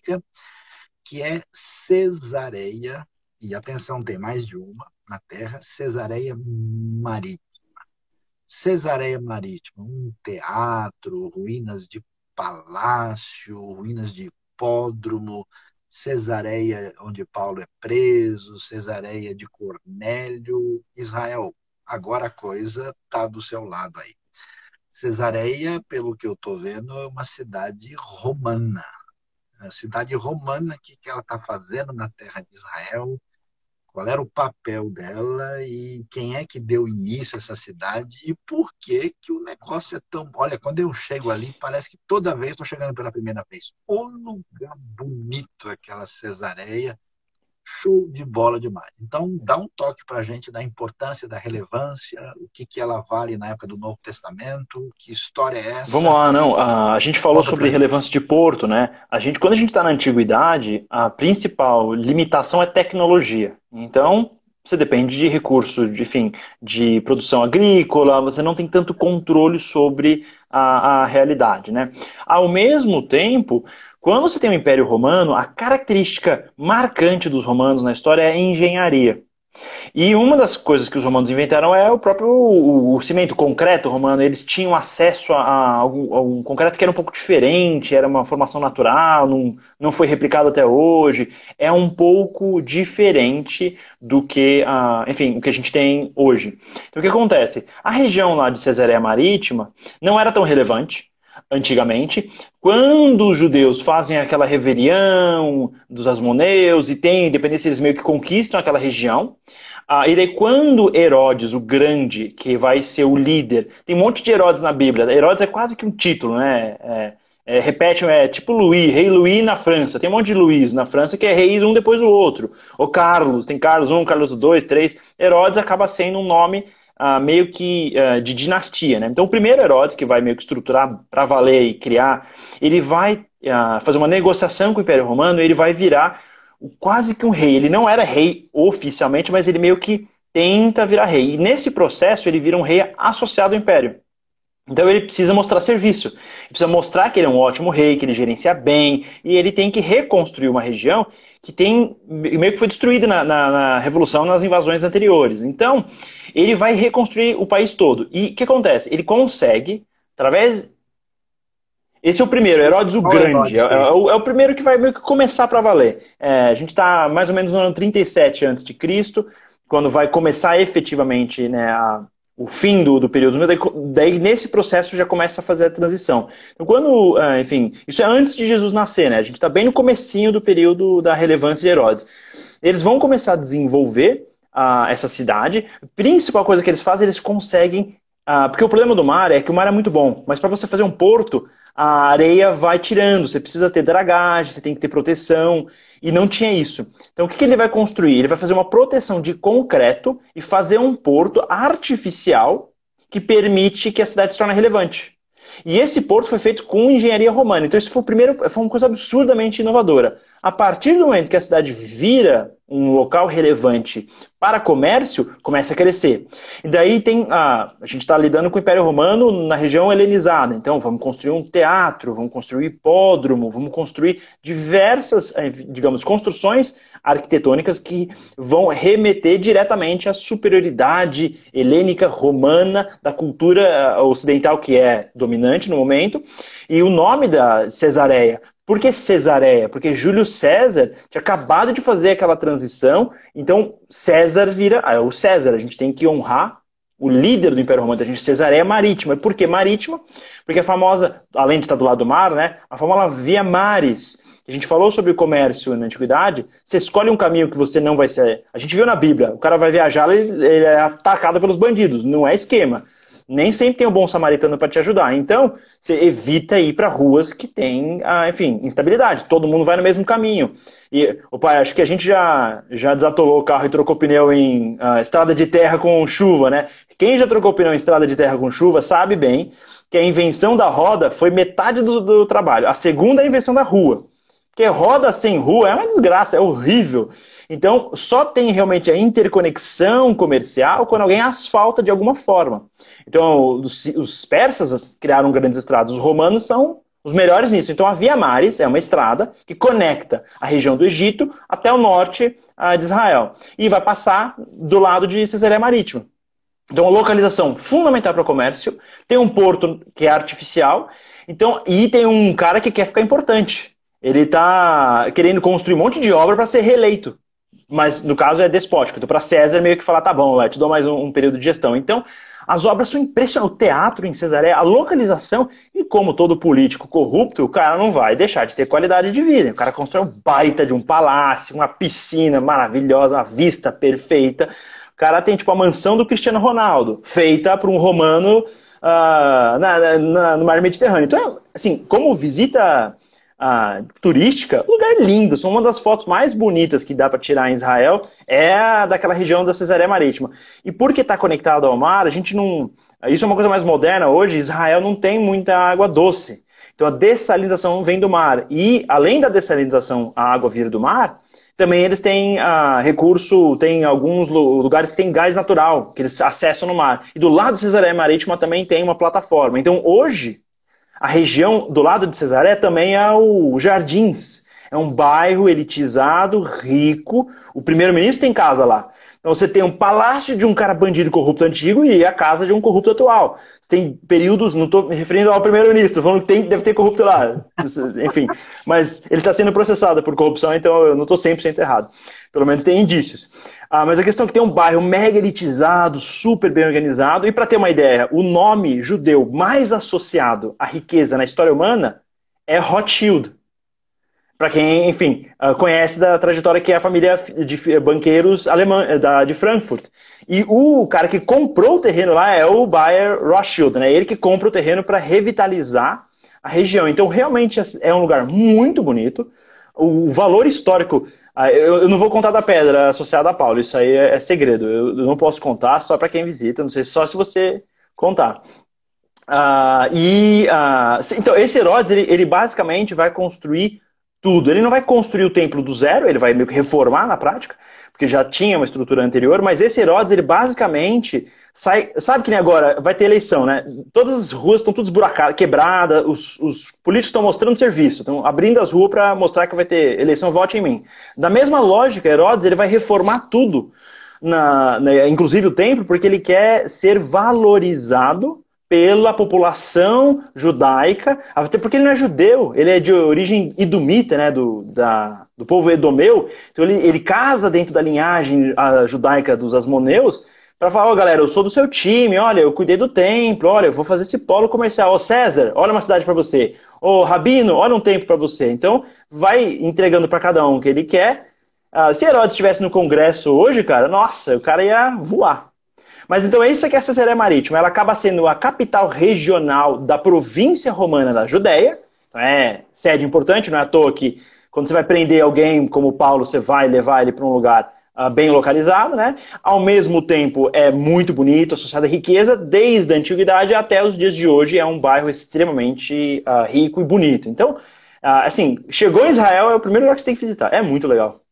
que é Cesareia, e atenção, tem mais de uma na terra, Cesareia Marítima. Cesareia Marítima, um teatro, ruínas de palácio, ruínas de hipódromo, Cesareia, onde Paulo é preso, Cesareia de Cornélio, Israel. Agora a coisa está do seu lado aí. Cesareia, pelo que eu estou vendo, é uma cidade romana. A cidade romana, o que ela está fazendo na terra de Israel? Qual era o papel dela e quem é que deu início a essa cidade e por que que o negócio é tão... Olha, quando eu chego ali, parece que toda vez estou chegando pela primeira vez. O lugar bonito, aquela Cesareia, show de bola demais. Então, dá um toque para a gente da importância, da relevância, o que que ela vale na época do Novo Testamento, que história é Vamos essa? lá, não. A gente falou Conta para sobre a gente. relevância de porto, né? Quando a gente está na antiguidade, a principal limitação é tecnologia. Então, você depende de recursos, enfim, de produção agrícola, você não tem tanto controle sobre a realidade, né? Ao mesmo tempo, quando você tem o Império Romano, a característica marcante dos romanos na história é a engenharia. E uma das coisas que os romanos inventaram é o próprio o cimento, o concreto romano. Eles tinham acesso a um concreto que era um pouco diferente, era uma formação natural, não foi replicado até hoje. É um pouco diferente do que, enfim, o que a gente tem hoje. Então o que acontece? A região lá de Cesareia Marítima não era tão relevante antigamente. Quando os judeus fazem aquela rebelião dos asmoneus e tem independência, eles meio que conquistam aquela região. E daí quando Herodes, o Grande, que vai ser o líder, tem um monte de Herodes na Bíblia, Herodes é quase que um título, né? Repete, tipo Luís, rei Luís na França, tem um monte de Luís na França que é reis um depois do outro. Ou Carlos, tem Carlos I, Carlos II, III, Herodes acaba sendo um nome meio que de dinastia, né? Então o primeiro Herodes, que vai meio que estruturar para valer e criar, ele vai fazer uma negociação com o Império Romano e ele vai virar quase que um rei. Ele não era rei oficialmente, mas ele meio que tenta virar rei. E nesse processo ele vira um rei associado ao Império. Então ele precisa mostrar serviço. Ele precisa mostrar que ele é um ótimo rei, que ele gerencia bem, e ele tem que reconstruir uma região que meio que foi destruída na Revolução, nas invasões anteriores. Então, ele vai reconstruir o país todo. E o que acontece? Ele consegue, através... Esse é o primeiro, Herodes o Qual Grande. Herodes que é? É o primeiro que vai meio que começar para valer. A gente está mais ou menos no ano 37 a.C., quando vai começar efetivamente, né, o fim do período. Daí nesse processo já começa a fazer a transição. Então quando, enfim, isso é antes de Jesus nascer, né? A gente está bem no comecinho do período da relevância de Herodes. Eles vão começar a desenvolver essa cidade. A principal coisa que eles fazem, eles conseguem Porque o problema do mar é que o mar é muito bom, mas para você fazer um porto, a areia vai tirando, você precisa ter dragagem, você tem que ter proteção, e não tinha isso. Então o que ele vai construir? Ele vai fazer uma proteção de concreto e fazer um porto artificial que permite que a cidade se torne relevante. E esse porto foi feito com engenharia romana. Então isso foi uma coisa absurdamente inovadora. A partir do momento que a cidade vira um local relevante para comércio, começa a crescer. E daí a gente está lidando com o Império Romano na região helenizada. Então vamos construir um teatro, vamos construir um hipódromo, vamos construir diversas, digamos, construções arquitetônicas que vão remeter diretamente à superioridade helênica romana da cultura ocidental que é dominante no momento. E o nome da Cesareia. Por que Cesareia? Porque Júlio César tinha acabado de fazer aquela transição, então César vira o César. A gente tem que honrar o líder do Império Romano, a gente Cesareia Marítima. E por que Marítima? Porque a famosa, além de estar do lado do mar, né, a famosa Via Maris. A gente falou sobre o comércio na antiguidade, você escolhe um caminho que você não vai ser... A gente viu na Bíblia, o cara vai viajar, ele é atacado pelos bandidos, não é esquema. Nem sempre tem um bom samaritano para te ajudar. Então, você evita ir para ruas que tem, enfim, instabilidade. Todo mundo vai no mesmo caminho. E, pai, acho que a gente já desatolou o carro e trocou pneu em estrada de terra com chuva, né? Quem já trocou pneu em estrada de terra com chuva sabe bem que a invenção da roda foi metade do trabalho. A segunda é a invenção da rua. Porque roda sem rua é uma desgraça, é horrível. Então, só tem realmente a interconexão comercial quando alguém asfalta de alguma forma. Então, os persas criaram grandes estradas, os romanos são os melhores nisso. Então, a Via Maris é uma estrada que conecta a região do Egito até o norte de Israel. E vai passar do lado de Cesareia Marítima. Então, a localização fundamental para o comércio, tem um porto que é artificial, então, e tem um cara que quer ficar importante. Ele está querendo construir um monte de obra para ser reeleito. Mas, no caso, é despótico. Então, para César, meio que falar, tá bom, eu te dou mais um período de gestão. Então, as obras são impressionantes. O teatro em Cesareia, a localização, e como todo político corrupto, o cara não vai deixar de ter qualidade de vida. O cara constrói um baita de um palácio, uma piscina maravilhosa, uma vista perfeita. O cara tem, tipo, a mansão do Cristiano Ronaldo, feita por um romano no mar Mediterrâneo. Então, assim, como visita... turística, o lugar é lindo, são uma das fotos mais bonitas que dá para tirar em Israel, é daquela região da Cesareia Marítima. E porque está conectado ao mar, a gente não... Isso é uma coisa mais moderna hoje, Israel não tem muita água doce. Então a dessalinização vem do mar. E além da dessalinização, a água vir do mar, também eles têm recurso, tem alguns lugares que tem gás natural, que eles acessam no mar. E do lado da Cesareia Marítima também tem uma plataforma. Então hoje... A região do lado de Cesareia também é o Jardins. É um bairro elitizado, rico. O primeiro-ministro tem casa lá. Então você tem um palácio de um cara bandido corrupto antigo e a casa de um corrupto atual. Você tem períodos, não estou me referindo ao primeiro-ministro, falando que deve ter corrupto lá. Enfim, mas ele está sendo processado por corrupção, então eu não estou 100% errado. Pelo menos tem indícios. Mas a questão é que tem um bairro mega elitizado, super bem organizado. E para ter uma ideia, o nome judeu mais associado à riqueza na história humana é Rothschild. Para quem, enfim, conhece da trajetória que é a família de banqueiros alemã, de Frankfurt. E o cara que comprou o terreno lá é o Bayer Rothschild, né? Ele que compra o terreno para revitalizar a região. Então, realmente é um lugar muito bonito. O valor histórico... Eu não vou contar da pedra associada a Paulo, isso aí é segredo. Eu não posso contar, só para quem visita, não sei, só se você contar. Então, esse Herodes, ele basicamente vai construir tudo. Ele não vai construir o templo do zero, ele vai meio que reformar na prática, porque já tinha uma estrutura anterior, mas esse Herodes, ele basicamente sai... Sabe que nem agora vai ter eleição, né? Todas as ruas estão todas esburacadas, quebradas, os políticos estão mostrando serviço, estão abrindo as ruas para mostrar que vai ter eleição, vote em mim. Da mesma lógica, Herodes, ele vai reformar tudo, inclusive o templo, porque ele quer ser valorizado pela população judaica, até porque ele não é judeu, ele é de origem idumita, né, do povo edomeu, então ele casa dentro da linhagem judaica dos asmoneus, para falar, galera, eu sou do seu time, olha, eu cuidei do templo, olha, eu vou fazer esse polo comercial, César, olha uma cidade para você, Rabino, olha um templo para você. Então, vai entregando para cada um o que ele quer. Se Herodes estivesse no Congresso hoje, cara, nossa, o cara ia voar. Mas então essa que é a Cesareia Marítima, ela acaba sendo a capital regional da província romana da Judéia. Então é sede importante, não é à toa que quando você vai prender alguém como Paulo, você vai levar ele para um lugar bem localizado, né? Ao mesmo tempo é muito bonito, associado à riqueza, desde a antiguidade até os dias de hoje é um bairro extremamente rico e bonito. Então, assim, chegou em Israel, é o primeiro lugar que você tem que visitar. É muito legal.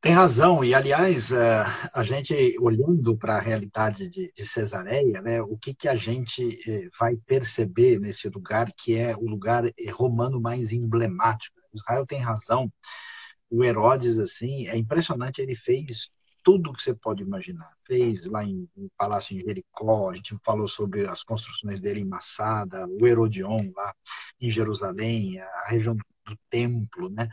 Tem razão, e aliás, a gente olhando para a realidade de Cesareia, né, o que a gente vai perceber nesse lugar, que é o lugar romano mais emblemático. Israel tem razão, o Herodes, assim, é impressionante, ele fez tudo o que você pode imaginar. Fez lá em Palácio em Jericó, a gente falou sobre as construções dele em Massada, o Herodion lá em Jerusalém, a região do templo, né?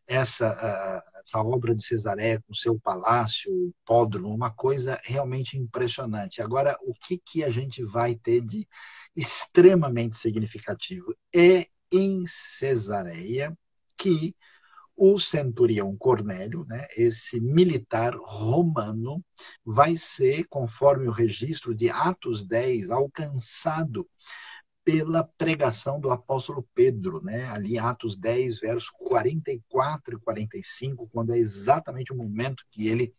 Essa obra de Cesareia com seu palácio, o hipódromo, uma coisa realmente impressionante. Agora, o que a gente vai ter de extremamente significativo é em Cesareia que o centurião Cornélio, né, esse militar romano, vai ser, conforme o registro de Atos 10, alcançado pela pregação do apóstolo Pedro, né? Ali Atos 10, versos 44 e 45, quando é exatamente o momento que ele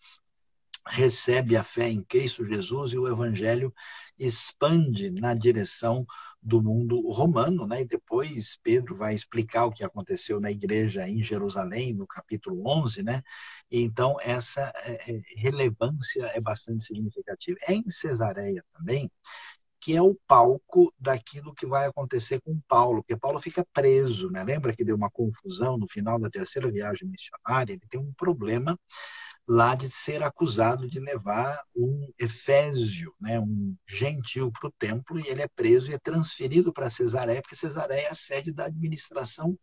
recebe a fé em Cristo Jesus e o evangelho expande na direção do mundo romano, né? E depois Pedro vai explicar o que aconteceu na igreja em Jerusalém, no capítulo 11, né? E então essa relevância é bastante significativa. É em Cesareia também que é o palco daquilo que vai acontecer com Paulo, porque Paulo fica preso, né? Lembra que deu uma confusão no final da terceira viagem missionária? Ele tem um problema lá de ser acusado de levar um efésio, né, um gentil para o templo, e ele é preso e é transferido para Cesareia, porque Cesareia é a sede da administração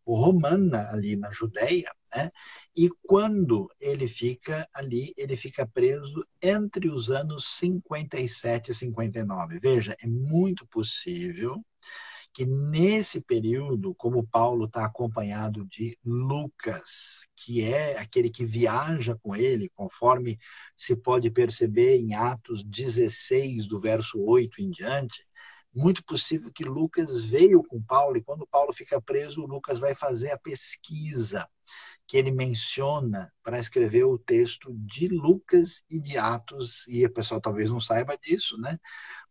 romana ali na Judéia, né? E quando ele fica ali, ele fica preso entre os anos 57 e 59. Veja, é muito possível que nesse período, como Paulo está acompanhado de Lucas, que é aquele que viaja com ele, conforme se pode perceber em Atos 16, do verso 8 em diante, muito possível que Lucas veio com Paulo, e quando Paulo fica preso, Lucas vai fazer a pesquisa que ele menciona para escrever o texto de Lucas e de Atos, e o pessoal talvez não saiba disso, né?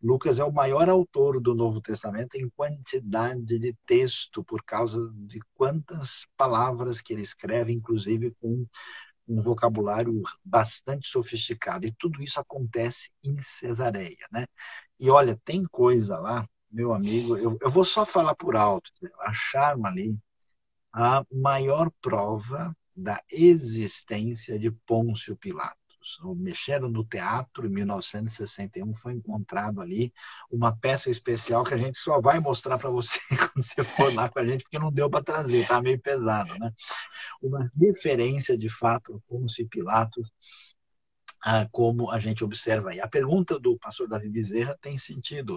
Lucas é o maior autor do Novo Testamento em quantidade de texto, por causa de quantas palavras que ele escreve, inclusive com um vocabulário bastante sofisticado. E tudo isso acontece em Cesareia, né? E olha, tem coisa lá, meu amigo, eu vou só falar por alto, acharam ali a maior prova da existência de Pôncio Pilatos. Mexeram no teatro, em 1961, foi encontrado ali uma peça especial que a gente só vai mostrar para você quando você for lá com a gente, porque não deu para trazer, tá meio pesado, né? Uma referência, de fato, a Pôncio Pilatos, como a gente observa aí. A pergunta do pastor Davi Bezerra tem sentido.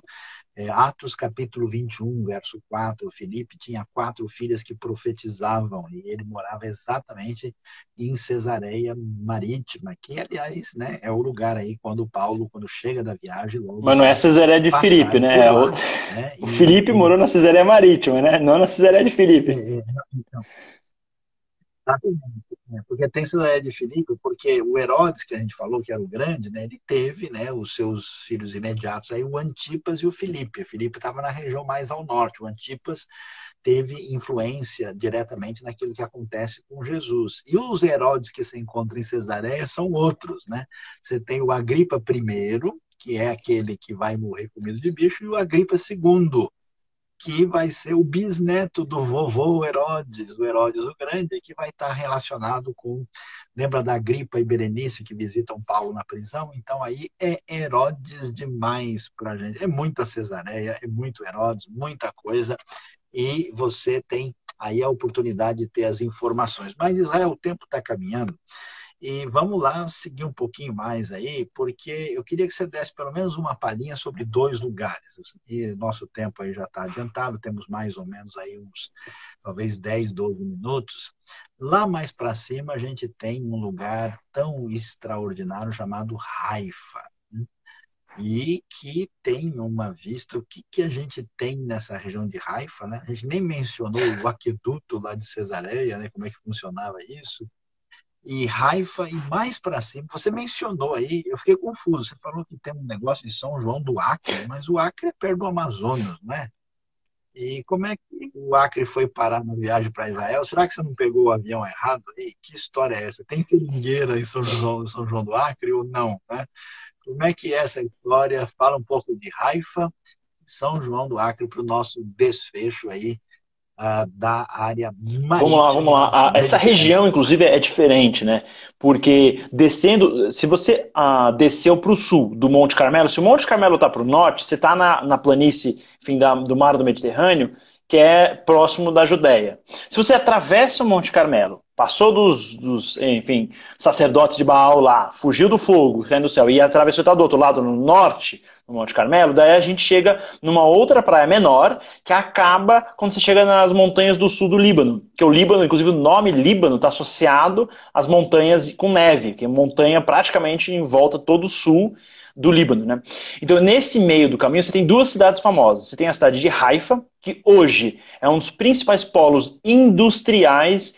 Atos capítulo 21, verso 4, Filipe tinha 4 filhas que profetizavam, e ele morava exatamente em Cesareia Marítima, que, aliás, né, é o lugar aí quando Paulo, quando chega da viagem, logo Mas não é a vai Cesareia de passar Filipe, né? por lá, né? O Filipe E morou na Cesareia Marítima, né? Não na Cesareia de Filipe. então, exatamente, né? Porque tem Cesareia de Filipe, porque o Herodes, que a gente falou que era o grande, né, ele teve, né, os seus filhos imediatos, aí o Antipas e o Filipe. O Filipe estava na região mais ao norte, o Antipas teve influência diretamente naquilo que acontece com Jesus. E os Herodes que se encontram em Cesareia são outros, né? Você tem o Agripa I, que é aquele que vai morrer comido de bicho, e o Agripa II, que vai ser o bisneto do vovô Herodes, o Herodes o Grande, que vai estar relacionado com, lembra da Agripa e Berenice que visitam Paulo na prisão? Então aí é Herodes demais para a gente, é muita Cesareia, é muito Herodes, muita coisa, e você tem aí a oportunidade de ter as informações. Mas Israel, o tempo está caminhando, E vamos lá seguir um pouquinho mais aí, porque eu queria que você desse pelo menos uma palhinha sobre dois lugares. E nosso tempo aí já está adiantado, temos mais ou menos aí uns, talvez 10, 12 minutos. Lá mais para cima a gente tem um lugar tão extraordinário chamado Haifa, né? E que tem uma vista, o que, que a gente tem nessa região de Haifa, né? A gente nem mencionou o aqueduto lá de Cesareia, né? Como é que funcionava isso. E Haifa, e mais para cima, você mencionou aí, eu fiquei confuso, você falou que tem um negócio de São João do Acre, mas o Acre é perto do Amazonas, não é? E como é que o Acre foi parar na viagem para Israel? Será que você não pegou o avião errado? E que história é essa? Tem seringueira em São João do Acre ou não, né? Como é que é essa história? Fala um pouco de Haifa, São João do Acre, para o nosso desfecho aí da área Vamos lá, vamos lá. marítima do Essa região, Mediterrâneo. inclusive, é diferente, né? Porque descendo, se você desceu para o sul do Monte Carmelo, se o Monte Carmelo está para o norte, você está na planície, enfim, do mar do Mediterrâneo, que é próximo da Judéia. Se você atravessa o Monte Carmelo, passou enfim, sacerdotes de Baal lá, fugiu do fogo, caindo do céu, e atravessou do outro lado, no norte, no Monte Carmelo, daí a gente chega numa outra praia menor, que acaba quando você chega nas montanhas do sul do Líbano. Que o Líbano, inclusive o nome Líbano, está associado às montanhas com neve, que é montanha praticamente em volta todo o sul do Líbano, né? Então, nesse meio do caminho, você tem duas cidades famosas. Você tem a cidade de Haifa, que hoje é um dos principais polos industriais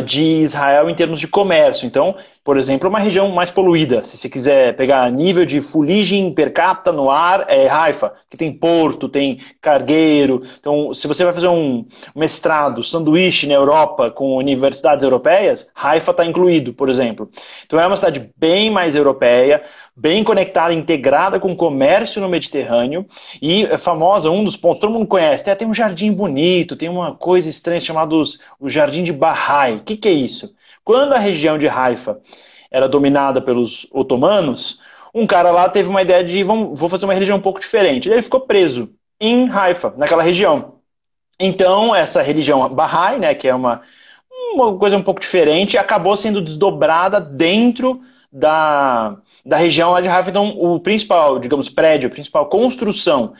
de Israel em termos de comércio. Então, por exemplo, é uma região mais poluída. Se você quiser pegar nível de fuligem per capita no ar, é Haifa, que tem porto, tem cargueiro. Então, se você vai fazer um mestrado, sanduíche na Europa com universidades europeias, Haifa está incluído, por exemplo. Então, é uma cidade bem mais europeia, bem conectada, integrada com o comércio no Mediterrâneo, e é famosa, um dos pontos, todo mundo conhece, tem um jardim bonito, tem uma coisa estranha chamada o Jardim de Bahai. O que é isso? Quando a região de Haifa era dominada pelos otomanos, um cara lá teve uma ideia de vou fazer uma religião um pouco diferente. Ele ficou preso em Haifa, naquela região. Então, essa religião Bahai, né, que é uma coisa um pouco diferente, acabou sendo desdobrada dentro da região lá de Haifa. Então, o principal, digamos, prédio, a principal construção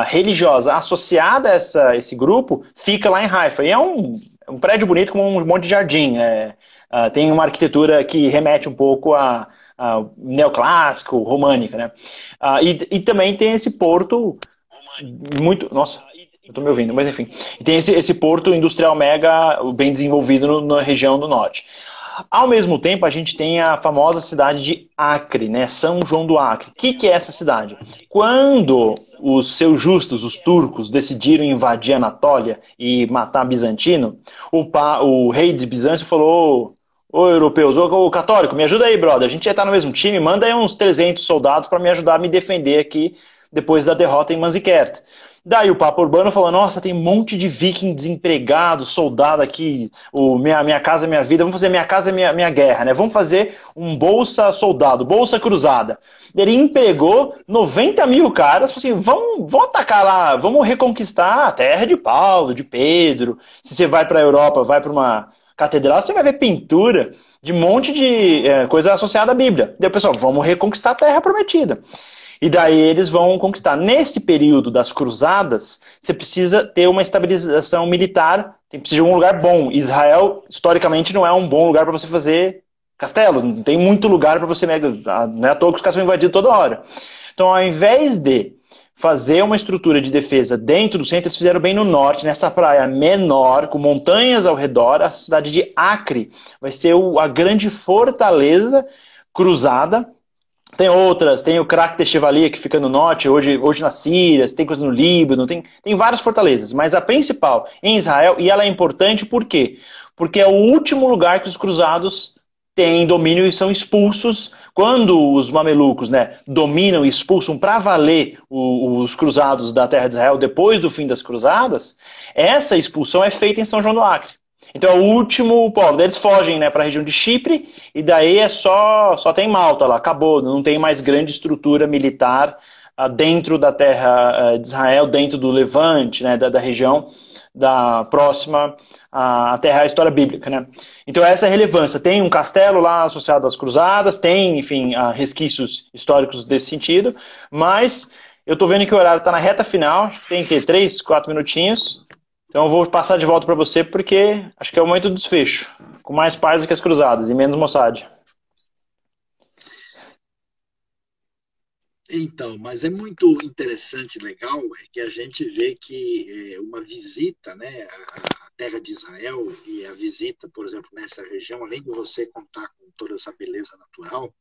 religiosa associada a esse grupo fica lá em Haifa. E é um prédio bonito com um monte de jardim. Tem uma arquitetura que remete um pouco a neoclássico, românica, né? E também tem esse porto muito... Nossa, eu estou me ouvindo, mas enfim. E tem esse porto industrial mega bem desenvolvido na região do norte. Ao mesmo tempo, a gente tem a famosa cidade de Acre, né? São João do Acre. O que é essa cidade? Quando os seus justos, os turcos, decidiram invadir a Anatólia e matar Bizantino, o rei de Bizâncio falou: ô europeus, ô católico, me ajuda aí, brother. A gente já está no mesmo time, manda aí uns 300 soldados para me ajudar a me defender aqui depois da derrota em Manzikert. Daí o Papa Urbano falou: nossa, tem um monte de viking desempregado, soldado aqui, minha casa, minha vida, vamos fazer minha casa, minha guerra, né? Vamos fazer um bolsa soldado, bolsa cruzada. Ele empregou 90 mil caras, falou assim: vamos atacar lá, vamos reconquistar a terra de Paulo, de Pedro. Se você vai para a Europa, vai para uma catedral, você vai ver pintura de um monte de coisa associada à Bíblia. Daí o pessoal: vamos reconquistar a terra prometida. E daí eles vão conquistar. Nesse período das cruzadas, você precisa ter uma estabilização militar, precisa de um lugar bom. Israel, historicamente, não é um bom lugar para você fazer castelo. Não tem muito lugar para você... Não é à toa que os caras são invadidos toda hora. Então, ao invés de fazer uma estrutura de defesa dentro do centro, eles fizeram bem no norte, nessa praia menor, com montanhas ao redor. A cidade de Acre vai ser a grande fortaleza cruzada. Tem outras, tem o Crac de Chevalier, que fica no norte, hoje na Síria, tem coisa no Líbano, tem várias fortalezas, mas a principal em Israel, e ela é importante por quê? Porque é o último lugar que os cruzados têm domínio e são expulsos. Quando os mamelucos, né, dominam e expulsam para valer os cruzados da terra de Israel depois do fim das cruzadas, essa expulsão é feita em São João do Acre. Então é o último polo. Daí eles fogem, né, para a região de Chipre, e daí só tem Malta lá, acabou. Não tem mais grande estrutura militar dentro da terra de Israel, dentro do Levante, né, da região próxima até a história bíblica, né? Então essa é a relevância. Tem um castelo lá associado às cruzadas, tem, enfim, resquícios históricos desse sentido, mas eu estou vendo que o horário está na reta final, tem que 3, 4 minutinhos, então eu vou passar de volta para você porque acho que é o momento do desfecho, com mais paz do que as cruzadas e menos Mossad. Então, mas é muito interessante, legal, é que a gente vê que uma visita, né, à terra de Israel e a visita, por exemplo, nessa região, além de você contar com toda essa beleza natural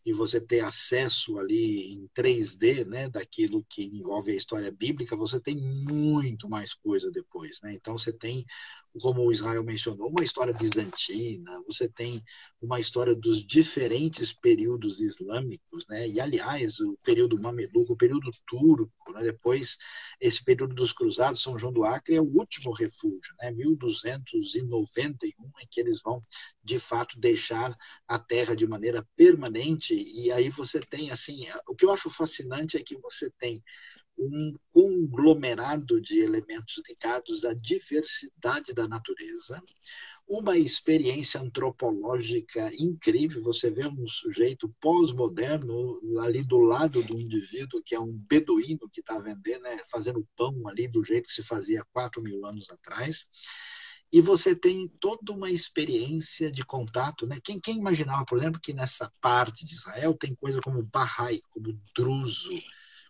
e você ter acesso ali em 3D, né, daquilo que envolve a história bíblica, você tem muito mais coisa depois, né? Então você tem, como o Israel mencionou, uma história bizantina, você tem uma história dos diferentes períodos islâmicos, né? E aliás, o período mameluco, o período turco, né? Depois esse período dos cruzados, São João do Acre é o último refúgio, né? 1291 em que eles vão de fato deixar a terra de maneira permanente. E aí você tem assim, o que eu acho fascinante é que você tem um conglomerado de elementos ligados à diversidade da natureza, uma experiência antropológica incrível. Você vê um sujeito pós-moderno ali do lado do indivíduo, que é um beduíno que está vendendo, né, fazendo pão ali do jeito que se fazia 4.000 anos atrás. E você tem toda uma experiência de contato, né? Quem imaginava, por exemplo, que nessa parte de Israel tem coisa como Bahá'í, como Druso,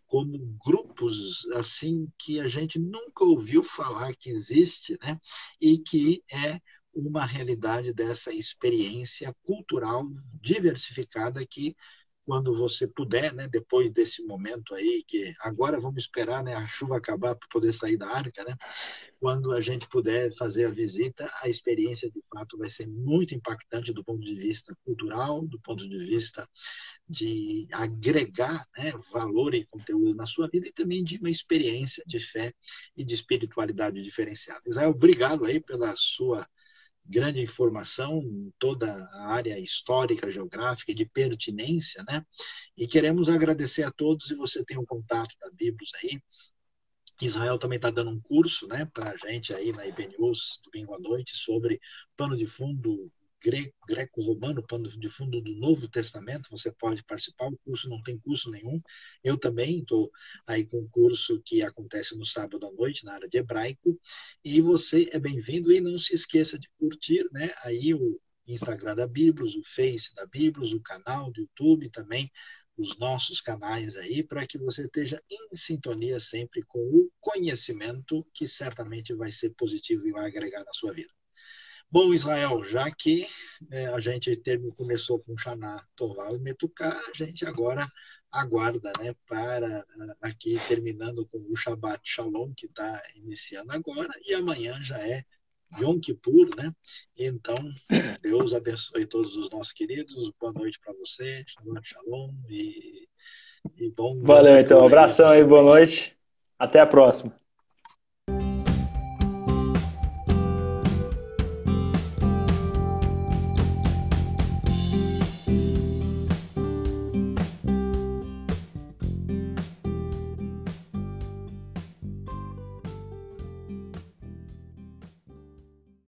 como grupos assim que a gente nunca ouviu falar que existe, né? E que é uma realidade dessa experiência cultural diversificada que, quando você puder, né, depois desse momento aí, que agora vamos esperar, né, a chuva acabar para poder sair da arca, né, quando a gente puder fazer a visita, a experiência de fato vai ser muito impactante do ponto de vista cultural, do ponto de vista de agregar, né, valor e conteúdo na sua vida e também de uma experiência de fé e de espiritualidade diferenciada. Israel, obrigado aí pela sua grande informação em toda a área histórica, geográfica e de pertinência, né? E queremos agradecer a todos, e você tem um contato da Bíblia aí. Israel também está dando um curso, né, para a gente aí na IB News, domingo à noite, sobre pano de fundo greco-romano, pano de fundo do Novo Testamento. Você pode participar, o curso não tem custo nenhum. Eu também estou aí com um curso que acontece no sábado à noite, na área de hebraico, e você é bem-vindo. E não se esqueça de curtir, né, aí o Instagram da Bíblios, o Face da Bíblios, o canal do YouTube também, os nossos canais aí, para que você esteja em sintonia sempre com o conhecimento, que certamente vai ser positivo e vai agregar na sua vida. Bom, Israel, já que a gente começou com Xaná, Toval e Metuká, a gente agora aguarda, né, para aqui terminando com o Shabbat Shalom, que está iniciando agora, e amanhã já é Yom Kippur, né? Então, Deus abençoe todos os nossos queridos, boa noite para você, Shabbat Shalom e bom Yom Valeu, então. Um Kippur aí abração na aí, boa sequência. noite. Até a próxima.